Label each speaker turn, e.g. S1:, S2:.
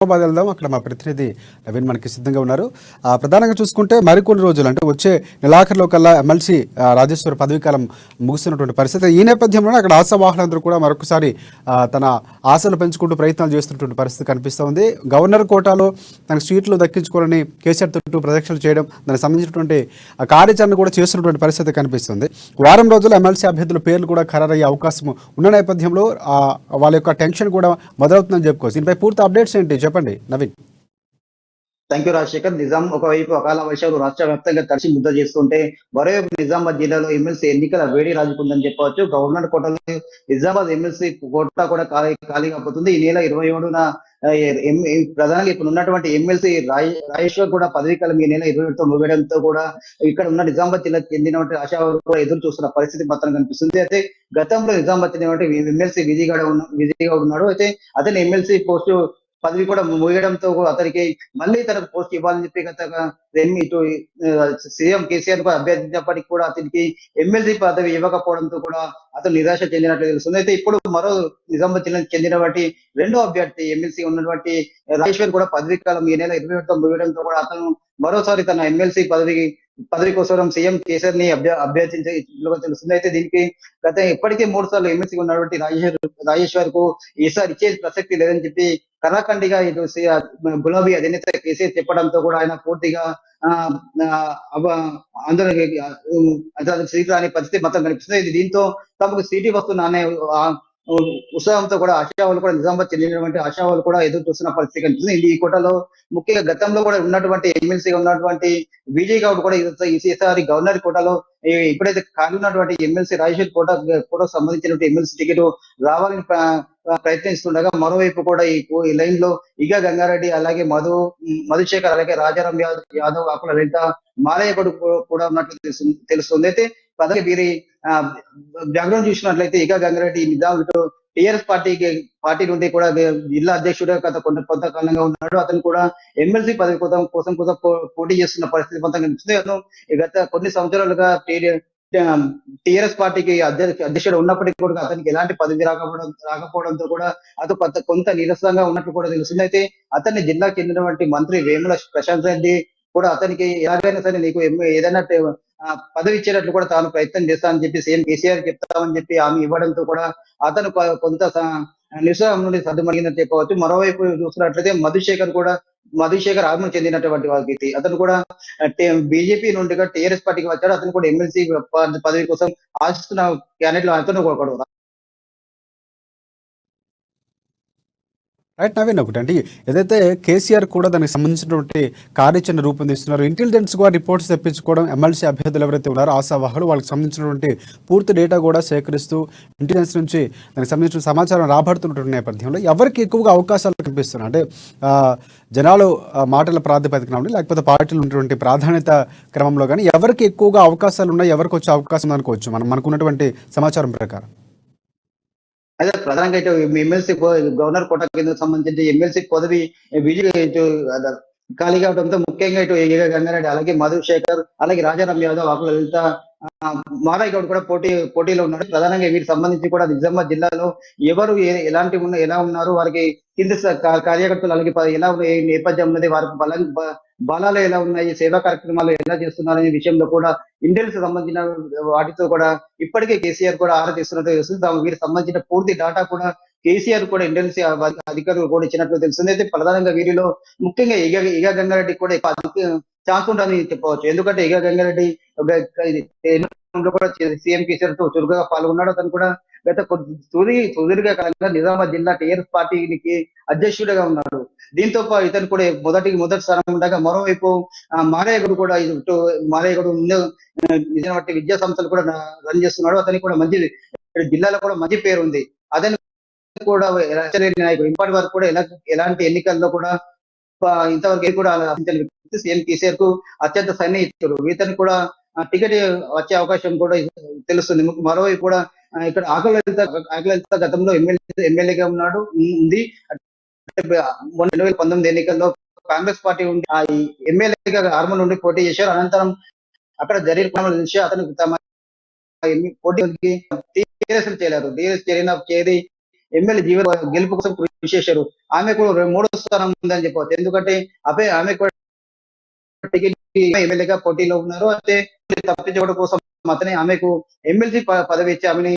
S1: హైదరాబాద్ వెళ్దాం. అక్కడ మా ప్రతినిధి నవీన్ మనకి సిద్ధంగా ఉన్నారు. ప్రధానంగా చూసుకుంటే మరికొన్ని రోజులు అంటే వచ్చే నెలాఖరులో కల్లా ఎమ్మెల్సీ రాజేశ్వర పదవీకాలం ముగుస్తున్నటువంటి పరిస్థితి. ఈ నేపథ్యంలోనే అక్కడ ఆశావాహులందరూ కూడా మరొకసారి తన ఆశలు పెంచుకుంటూ ప్రయత్నాలు చేస్తున్నటువంటి పరిస్థితి కనిపిస్తోంది. గవర్నర్ కోటాలో తనకు సీట్లు దక్కించుకోవాలని కేసీఆర్ చుట్టూ ప్రదక్షిణలు చేయడం, దానికి సంబంధించినటువంటి కార్యాచరణ కూడా చేస్తున్నటువంటి పరిస్థితి కనిపిస్తుంది. వారం రోజులు ఎమ్మెల్సీ అభ్యర్థుల పేర్లు కూడా ఖరారయ్యే అవకాశం ఉన్న నేపథ్యంలో వాళ్ళ యొక్క టెన్షన్ కూడా మొదలవుతుందని చెప్పుకోవచ్చు. దీనిపై పూర్తి అప్డేట్స్ ఏంటి చెప్పండి నవీన్.
S2: Thank you Rajasekhar. నిజాం ఒకవైపు అకాల వర్షాలు రాష్ట్ర వ్యాప్తంగా తడిసి ముద్ద చేస్తుంటే, మరోవైపు నిజామాబాద్ జిల్లాలో ఎమ్మెల్సీ ఎన్నికల వేడి రాజుకుందని చెప్పవచ్చు. గవర్నర్ కోటలో నిజామాబాద్ ఎమ్మెల్సీ కోటా కూడా ఖాళీ కాబోతుంది. ఈ నెల 27న ప్రధానంగా ఇప్పుడు ఉన్నటువంటి ఎమ్మెల్సీ రాజేశ్వర్ కూడా పదవీకాలం ఈ నెల 27తో ముగియడంతో కూడా ఇక్కడ ఉన్న నిజామాబాద్ జిల్లాకు చెందినటువంటి ఆశావారు కూడా ఎదురు చూస్తున్న పరిస్థితి మాత్రం కనిపిస్తుంది. అయితే గతంలో నిజామాబాద్ చెందినటువంటి ఎమ్మెల్సీ విజయ్ గౌడ్ ఉన్నాడు. అయితే అతని ఎమ్మెల్సీ పోస్టు పదవి కూడా ముగియడంతో అతనికి మళ్ళీ తనకు పోస్ట్ ఇవ్వాలని చెప్పి ఇటు సీఎం కేసీఆర్ అభ్యర్థించినప్పటికీ కూడా అతనికి ఎమ్మెల్సీ పదవి ఇవ్వకపోవడంతో కూడా అతను నిరాశ చెందినట్లు తెలుస్తుంది. అయితే ఇప్పుడు మరో నిజామాబాద్ జిల్లాకు చెందినటువంటి రెండో అభ్యర్థి ఎమ్మెల్సీ ఉన్నటువంటి రాజేశ్వర్ కూడా పదవీ కాలం ఈ నెల 27తో ముగియడంతో కూడా అతను మరోసారి తన ఎమ్మెల్సీ పదవి కోసం సీఎం కేసీఆర్ ని అభ్యర్థించినట్లుగా తెలుస్తుంది. అయితే దీనికి ఇప్పటికే 3 సార్లు ఎమ్మెల్సీ ఉన్నటువంటి రాజేశ్వర్ కు ఈసారి ఇచ్చే ప్రసక్తి లేదని చెప్పి కరాఖండిగా ఇటు గులాబీ అధినేత కేసీఆర్ చెప్పడంతో కూడా ఆయన పూర్తిగా అందరూ సీట్లు రాని పరిస్థితి మొత్తం కనిపిస్తుంది. దీంతో తమకు సీటు వస్తున్న అనే ఉత్సాహంతో కూడా ఆశావాళ్ళు కూడా నిజామాబాద్ చెందినటువంటి ఆశావాళ్ళు కూడా ఎదురు చూస్తున్న పరిస్థితి కనిపిస్తుంది. ఈ కోటలో ముఖ్యంగా గతంలో కూడా ఉన్నటువంటి ఎమ్మెల్సీగా ఉన్నటువంటి విజయ్ గౌడ్ కూడా ఈసారి గవర్నర్ కోటలో ఇప్పుడైతే ఖాళీ ఉన్నటువంటి ఎమ్మెల్సీ రాజేశ్వర్ కోటకు సంబంధించినటువంటి ఎమ్మెల్సీ టికెట్ రావాలని ప్రయత్నిస్తుండగా, మరోవైపు కూడా ఈ లైన్ లో ఇగా గంగారెడ్డి, అలాగే మధుశేఖర్, అలాగే రాజారాం యాదవ్, అక్కడ లలిత మాలయ్య కూడా ఉన్నట్లు తెలుస్తుంది. అయితే పదవి వీరి బ్యాక్గ్రౌండ్ చూసినట్లయితే ఇగా గంగారెడ్డి నిజాం ఇటు టీఆర్ఎస్ పార్టీ నుండి కూడా జిల్లా అధ్యక్షుడు కొంతకాలంగా ఉన్నాడు. అతను కూడా ఎమ్మెల్సీ పదవి కోసం పోటీ చేస్తున్న పరిస్థితి మొత్తం కనిపిస్తుంది. అతను గత కొన్ని సంవత్సరాలుగా టీఆర్ఎస్ పార్టీకి అధ్యక్షుడు ఉన్నప్పటికీ కూడా అతనికి ఎలాంటి పదవి రాకపోవడంతో కూడా అతను కొంత నీరసంగా ఉన్నట్లు కూడా తెలుస్తుంది. అయితే అతన్ని జిల్లాకు చెందినటువంటి మంత్రి వేముల ప్రశాంత్ రెడ్డి కూడా అతనికి ఎలాగైనా సరే నీకు ఏదైనా పదవి ఇచ్చేటట్లు కూడా తాను ప్రయత్నం చేస్తానని చెప్పి సీఎం కేసీఆర్ చెప్తామని చెప్పి హామీ ఇవ్వడంతో కూడా అతను కొంత నిరుత్సాహం నుండి సర్దుమణిగిందని చెప్పవచ్చు. మరోవైపు చూస్తున్నట్లయితే మధుశేఖర్ ఆగమనం చెందినటువంటి వ్యక్తి, అతను కూడా బీజేపీ నుండి టీఆర్ఎస్ పార్టీకి వచ్చాడు. అతను కూడా ఎమ్మెల్సీ పదవి కోసం ఆశిస్తున్న క్యాండిడేట్ అతను ఒకడు.
S1: రైట్ నవీన్, ఒకటి అంటే ఏదైతే కేసీఆర్ కూడా దానికి సంబంధించినటువంటి కార్యాచరణ రూపొందిస్తున్నారు, ఇంటెలిజెన్స్ కూడా రిపోర్ట్స్ తెప్పించుకోవడం, ఎమ్మెల్సీ అభ్యర్థులు ఎవరైతే ఉన్నారో ఆశావాహులు వాళ్ళకి సంబంధించినటువంటి పూర్తి డేటా కూడా సేకరిస్తూ ఇంటెలిజెన్స్ నుంచి దానికి సంబంధించిన సమాచారం రాబడుతున్నటువంటి నేపథ్యంలో ఎవరికి ఎక్కువగా అవకాశాలు కనిపిస్తున్నాయి అంటే జనాలు మాటల ప్రాతిపదికన లేకపోతే పార్టీలు ఉన్నటువంటి ప్రాధాన్యత క్రమంలో కానీ ఎవరికి ఎక్కువగా అవకాశాలు ఉన్నాయి, ఎవరికి వచ్చే అవకాశం అనుకోవచ్చు మనకున్నటువంటి సమాచారం ప్రకారం?
S2: అయితే ప్రధానంగా ఇటు ఎమ్మెల్సీ గవర్నర్ కోట కింద సంబంధించి ఎమ్మెల్సీ పదవి ఇటు ఖాళీగా అవడంతో ముఖ్యంగా ఇటు ఏగా గంగారెడ్డి, అలాగే మధుశేఖర్, అలాగే రాజారాం యాదవ్, ఆకుల లలిత, మాలయ్య గౌడ్ కూడా పోటీలో ఉన్నాడు. ప్రధానంగా వీరికి సంబంధించి కూడా నిజామాబాద్ జిల్లాలో ఎవరు ఎలా ఉన్నారు, వారికి కింద కార్యకర్తలు అలాగే ఎలా నేపథ్యం ఉన్నది, వారికి బలాలు ఎలా ఉన్నాయి, సేవా కార్యక్రమాలు ఎలా చేస్తున్నారు అనే విషయంలో కూడా ఇంటెలిజెన్స్ సంబంధించిన వాటితో కూడా ఇప్పటికే కేసీఆర్ కూడా ఆరా తీస్తున్నట్టు తెలుస్తుంది. వీరికి సంబంధించిన పూర్తి డేటా కూడా కేసీఆర్ కూడా ఇంటెలిజెన్స్ అధికారులు కూడా ఇచ్చినట్లు తెలుస్తుంది. అయితే ప్రధానంగా వీరిలో ముఖ్యంగా ఇగా గంగారెడ్డి కూడా ఛాన్స్ ఉంటుందని చెప్పవచ్చు. ఎందుకంటే ఇగా గంగారెడ్డి కూడా సీఎం కేసీఆర్ తో చురుకుగా పాల్గొన్నాడు. అతను కూడా గత సుదీర్ఘ కాలంగా నిజామాబాద్ జిల్లా టీఆర్ఎస్ పార్టీకి అధ్యక్షుడిగా ఉన్నాడు. దీంతో ఇతను కూడా మొదటి స్థానం ఉండగా, మరోవైపు మాలయ్య గౌడ్ నిజామాబాద్ విద్యా సంస్థలు కూడా రన్ చేస్తున్నాడు. అతనికి కూడా మంచి జిల్లాలో కూడా మంచి పేరు ఉంది. అతను కూడా నాయకుడు, ఇప్పటి వరకు కూడా ఎలాంటి ఎన్నికల్లో కూడా ఇంతవరకు కూడా సీఎం కేసీఆర్ కు అత్యంత సన్నిహితుడు. ఇతను కూడా టికెట్ వచ్చే అవకాశం కూడా తెలుస్తుంది. మరోవైపు కూడా ఇక్కడ ఆకుల లలిత గతంలో ఎమ్మెల్యేగా ఉంది. 2019 ఎన్నికల్లో కాంగ్రెస్ పార్టీ ఉండి ఎమ్మెల్యేగా ఆర్మూర్ నుండి పోటీ చేశారు. అనంతరం అక్కడ జరిగిన చూసి అతను తమ పోటీ టీఆర్ఎస్ చేయలేరు. టీఆర్ఎస్ చేరి ఎమ్మెల్యే గెలుపు కోసం కృషి చేశారు. ఆమె కూడా మూడో స్థానం ఉందని చెప్పవచ్చు. ఎందుకంటే ఆమె కూడా టికెట్ ఎమ్మెల్యేగా పోటీలో ఉన్నారు. అయితే తప్పించుకోవడం కోసం అతనే ఆమెకు ఎమ్మెల్సీ పదవి ఇచ్చి ఆమెని